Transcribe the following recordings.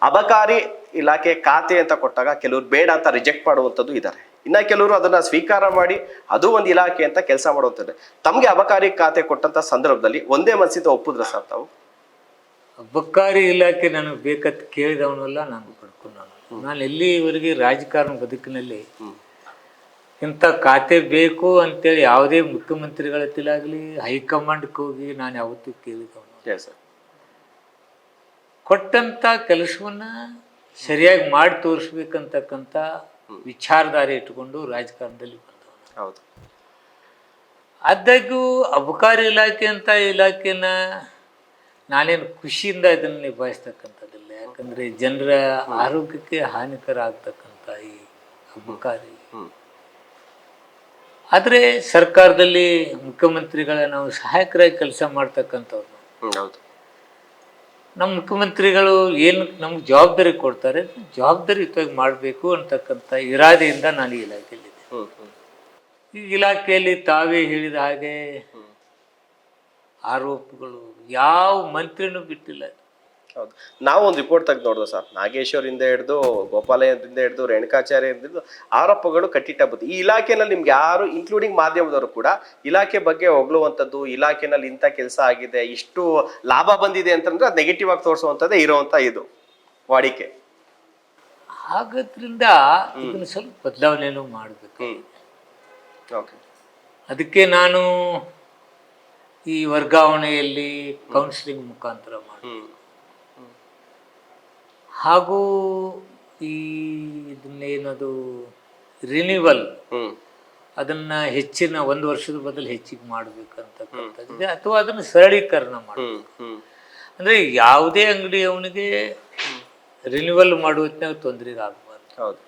ಅಬಕಾರಿ ಇಲಾಖೆ ಖಾತೆ ಅಂತ ಕೊಟ್ಟಾಗ ಕೆಲವರು ಬೇಡ ಅಂತ ರಿಜೆಕ್ಟ್ ಮಾಡುವಂಥದ್ದು ಇದ್ದಾರೆ, ಇನ್ನ ಕೆಲವರು ಅದನ್ನ ಸ್ವೀಕಾರ ಮಾಡಿ ಅದು ಒಂದು ಇಲಾಖೆ ಅಂತ ಕೆಲಸ ಮಾಡುವಂಥದ್ದು. ತಮ್ಗೆ ಅಬಕಾರಿ ಖಾತೆ ಕೊಟ್ಟಂತ ಸಂದರ್ಭದಲ್ಲಿ ಒಂದೇ ಮನಸ್ಸಿಂದ ಒಪ್ಪುದ್ರ ಸರ್ ತಾವು? ಅಬಕಾರಿ ಇಲಾಖೆ ನನಗೆ ಬೇಕಂತ ಕೇಳಿದವನಲ್ಲ ನಾನು ಪಡ್ಕೊಂಡು ನಾನು ಎಲ್ಲಿವರೆಗೆ ರಾಜಕಾರಣ ಬದುಕಿನಲ್ಲಿ ಇಂಥ ಖಾತೆ ಬೇಕು ಅಂತೇಳಿ ಯಾವುದೇ ಮುಖ್ಯಮಂತ್ರಿಗಳ ಹತ್ತಿಲಾಗಲಿ ಹೈಕಮಾಂಡ್ಗೆ ಹೋಗಿ ನಾನು ಯಾವತ್ತೂ ಕೇಳಿದವನು. ಕೊಟ್ಟಂಥ ಕೆಲಸವನ್ನ ಸರಿಯಾಗಿ ಮಾಡಿ ತೋರಿಸ್ಬೇಕಂತಕ್ಕಂಥ ವಿಚಾರಧಾರೆ ಇಟ್ಟುಕೊಂಡು ರಾಜಕಾರಣದಲ್ಲಿ ಬಂದವನು. ಹೌದು. ಆದಾಗ್ಯೂ ಅಬಕಾರಿ ಇಲಾಖೆ ಅಂತ ಇಲಾಖೆನ ನಾನೇನು ಖುಷಿಯಿಂದ ಇದನ್ನು ನಿಭಾಯಿಸ್ತಕ್ಕಂಥದ್ದಿಲ್ಲ. ಯಾಕಂದರೆ ಜನರ ಆರೋಗ್ಯಕ್ಕೆ ಹಾನಿಕರ ಆಗ್ತಕ್ಕಂಥ ಈ ಅಬಕಾರಿ. ಆದರೆ ಸರ್ಕಾರದಲ್ಲಿ ಮುಖ್ಯಮಂತ್ರಿಗಳ ನಾವು ಸಹಾಯಕರಾಗಿ ಕೆಲಸ ಮಾಡ್ತಕ್ಕಂಥವ್ರು. ನಮ್ಮ ಮುಖ್ಯಮಂತ್ರಿಗಳು ಏನು ನಮ್ಗೆ ಜವಾಬ್ದಾರಿ ಕೊಡ್ತಾರೆ, ಜವಾಬ್ದಾರಿಯುತವಾಗಿ ಮಾಡಬೇಕು ಅಂತಕ್ಕಂಥ ಇರಾದೆಯಿಂದ ನಾನು ಈ ಇಲಾಖೆಯಲ್ಲಿದ್ದೆ. ಈ ಇಲಾಖೆಯಲ್ಲಿ ತಾವೇ ಹೇಳಿದ ಹಾಗೆ ಆರೋಪಗಳು ಯಾವ ಮಂತ್ರಿನೂ ಬಿಟ್ಟಿಲ್ಲ. ಹೌದು, ನಾವು ಒಂದು ರಿಪೋರ್ಟ್ ತೆಗೆದು ನೋಡಿದ್ವು ಸರ್, ನಾಗೇಶ್ವರಿಂದ ಹಿಡಿದು ಗೋಪಾಲಯ್ಯದಿಂದ ಹಿಡಿದು ರೇಣುಕಾಚಾರ್ಯರಿಂದ ಹಿಡಿದು ಆರೋಪಗಳು ಕಟ್ಟಿಟ್ಟಬಹುದು. ಈ ಇಲಾಖೆನಲ್ಲಿ ನಿಮ್ಗೆ ಯಾರು ಇನ್ಕ್ಲೂಡಿಂಗ್ ಮಾಧ್ಯಮದವರು ಕೂಡ ಇಲಾಖೆ ಬಗ್ಗೆ ಹೊಗಳುವಂಥದ್ದು, ಇಲಾಖೆನಲ್ಲಿ ಇಂಥ ಕೆಲಸ ಆಗಿದೆ, ಇಷ್ಟು ಲಾಭ ಬಂದಿದೆ ಅಂತಂದ್ರೆ ಅದು ನೆಗೆಟಿವ್ ಆಗಿ ತೋರಿಸುವಂಥದ್ದೇ ಇರುವಂತ ಇದು ವಾಡಿಕೆ. ಹಾಗಾದ್ರಿಂದ ಇದನ್ನು ಸ್ವಲ್ಪ ಬದಲಾವಣೆಯನ್ನು ಮಾಡಬೇಕು. ಅದಕ್ಕೆ ನಾನು ಈ ವರ್ಗಾವಣೆಯಲ್ಲಿ ಕೌನ್ಸಿಲಿಂಗ್ ಮುಖಾಂತರ ಮಾಡಿ ಹಾಗೂ ಈ ಇದನ್ನೇನದು ರಿನಿವಲ್ ಅದನ್ನ ಹೆಚ್ಚಿನ 1 ವರ್ಷದ ಬದಲು ಹೆಚ್ಚಿಗೆ ಮಾಡಬೇಕಂತಕ್ಕಂಥದ್ದಿದೆ, ಅಥವಾ ಅದನ್ನು ಸರಳೀಕರಣ ಮಾಡಬೇಕು. ಅಂದರೆ ಯಾವುದೇ ಅಂಗಡಿಯವನಿಗೆ ರಿನಿವಲ್ ಮಾಡುವತ್ನಾಗ ತೊಂದರೆಗೆ ಆಗಬಾರ್ದು.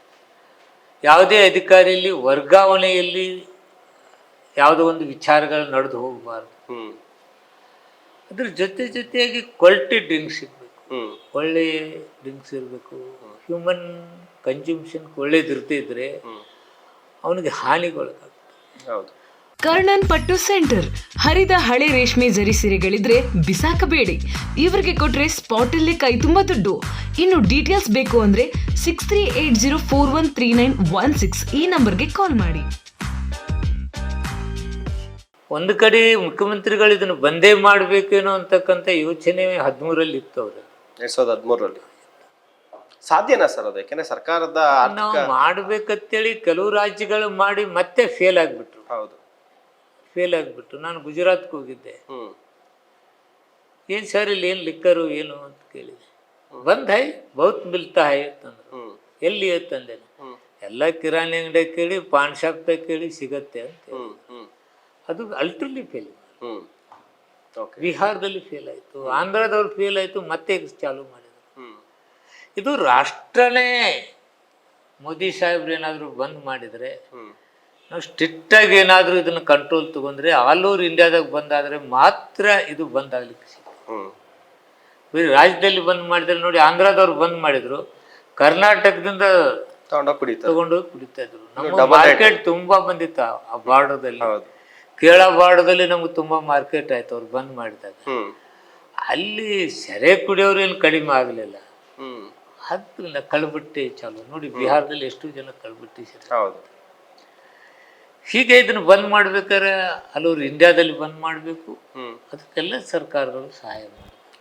ಯಾವುದೇ ಅಧಿಕಾರಿಯಲ್ಲಿ ವರ್ಗಾವಣೆಯಲ್ಲಿ ಯಾವುದೋ ಒಂದು ವಿಚಾರಗಳು ನಡೆದು ಹೋಗಬಾರ್ದು. ಅದ್ರ ಜೊತೆಯಾಗಿ ಕ್ವಾಲಿಟಿ ಡ್ರಿಂಕ್ಸ್ ಇರಬೇಕು, ಒಳ್ಳೆ ಡ್ರಿಂಕ್ಸ್ ಇರಬೇಕು. ಹ್ಯೂಮನ್ ಕನ್ಸ್ಯೂಮ್ಷನ್ ಒಳ್ಳೇದಿರ್ತಿದ್ರೆ ಅವನಿಗೆ ಹಾನಿಗೊಳಗಾಗ್ತದೆ. ಕರ್ಣನ್ ಪಟ್ಟು ಸೆಂಟರ್ ಹರಿದ ಹಳೆ ರೇಷ್ಮೆ ಜರಿ ಸೀರೆಗಳಿದ್ರೆ ಬಿಸಾಕಬೇಡಿ, ಇವರಿಗೆ ಕೊಟ್ರೆ ಸ್ಪಾಟ್ ಅಲ್ಲೇ ಕೈ ತುಂಬ ದುಡ್ಡು. ಇನ್ನು ಡೀಟೇಲ್ಸ್ ಬೇಕು ಅಂದ್ರೆ 6380413916 ಈ ನಂಬರ್ಗೆ ಕಾಲ್ ಮಾಡಿ. ಒಂದು ಕಡೆ ಮುಖ್ಯಮಂತ್ರಿಗಳು ಇದನ್ನು ಬಂದೇ ಮಾಡಬೇಕೇನೋ ಅಂತಕ್ಕಂಥ ಯೋಚನೆ 13ರಲ್ಲಿ ಇತ್ತು. ಅವರು 2013ರಲ್ಲಿ ಸಾಧ್ಯನಾ ಸರ್ ಅದು? ಯಾಕೆಂದ್ರೆ ಸರ್ಕಾರದ ನಾವು ಮಾಡ್ಬೇಕಂತೇಳಿ ಕೆಲವು ರಾಜ್ಯಗಳು ಮಾಡಿ ಮತ್ತೆ ಫೇಲ್ ಆಗಿಬಿಟ್ರು. ಹೌದು, ಫೇಲ್ ಆಗಿಬಿಟ್ರು. ನಾನು ಗುಜರಾತ್ಗೆ ಹೋಗಿದ್ದೆ. ಏನು ಸರ್ ಇಲ್ಲಿ ಏನು ಲಿಕ್ಕರು ಏನು ಅಂತ ಕೇಳಿದೆ. ಬಂದ್ ಹೈ ಬಹುತ್ ಮಿಲ್ತಾ ಹೈ ಅಂತಂದ್ರು. ಎಲ್ಲಿ ಅಂತಂದೆ. ಎಲ್ಲ ಕಿರಾಣಿ ಅಂಗಡಿ ಕೇಳಿ ಪಾನ್ ಶಾಪ್ದಾಗ ಕೇಳಿ ಸಿಗತ್ತೆ ಅಂತ. ಅದು ಅಲ್ಟ್ರಲ್ಲಿ ಫೇಲ್. ಬಿಹಾರದಲ್ಲಿ ಫೇಲ್ ಆಯಿತು, ಆಂಧ್ರದವ್ರು ಫೇಲ್ ಆಯಿತು, ಮತ್ತೆ ಚಾಲೂ ಮಾಡಿದ್ರು. ಇದು ರಾಷ್ಟ್ರನೇ ಮೋದಿ ಸಾಹೇಬ್ರು ಏನಾದರೂ ಬಂದ್ ಮಾಡಿದರೆ, ನಾವು ಸ್ಟ್ರಿಕ್ಟಾಗಿ ಏನಾದರೂ ಇದನ್ನು ಕಂಟ್ರೋಲ್ ತಗೊಂಡ್ರೆ ಆಲ್ ಓವರ್ ಇಂಡಿಯಾದಾಗ ಬಂದಾದರೆ ಮಾತ್ರ ಇದು ಬಂದಾಗಲಿಕ್ಕೆ ಸಿಗ್ತದೆ. ರಾಜ್ಯದಲ್ಲಿ ಬಂದ್ ಮಾಡಿದ್ರೆ ನೋಡಿ, ಆಂಧ್ರದವ್ರು ಬಂದ್ ಮಾಡಿದ್ರು, ಕರ್ನಾಟಕದಿಂದ ತಗೊಂಡೋಗಿ ಕುಡಿತಾ ಇದ್ರು. ನಮ್ಮ ಮಾರ್ಕೆಟ್ ತುಂಬಾ ಬಂದಿತ್ತು ಆ ಬಾರ್ಡರ್ದಲ್ಲಿ. ಕೇರಳ ಬಾರ್ಡರ್ದಲ್ಲಿ ನಮ್ಗೆ ತುಂಬಾ ಮಾರ್ಕೆಟ್ ಆಯ್ತು ಅವ್ರು ಬಂದ್ ಮಾಡಿದಾಗ. ಅಲ್ಲಿ ಸೆರೆ ಕುಡಿಯೋರು ಏನು ಕಡಿಮೆ ಆಗಲಿಲ್ಲ. ಅದರಿಂದ ಕಳ್ಬಟ್ಟಿ ಚಾಲು ನೋಡಿ, ಬಿಹಾರದಲ್ಲಿ ಎಷ್ಟು ಜನ ಕಳ್ಬಟ್ಟಿ ಸೇರಿ. ಹೀಗೆ ಇದನ್ನು ಬಂದ್ ಮಾಡ್ಬೇಕಾದ್ರೆ ಅಲ್ಲವ್ರು ಇಂಡಿಯಾದಲ್ಲಿ ಬಂದ್ ಮಾಡಬೇಕು. ಅದಕ್ಕೆಲ್ಲ ಸರ್ಕಾರಗಳು ಸಹಾಯ ಮಾಡಿ.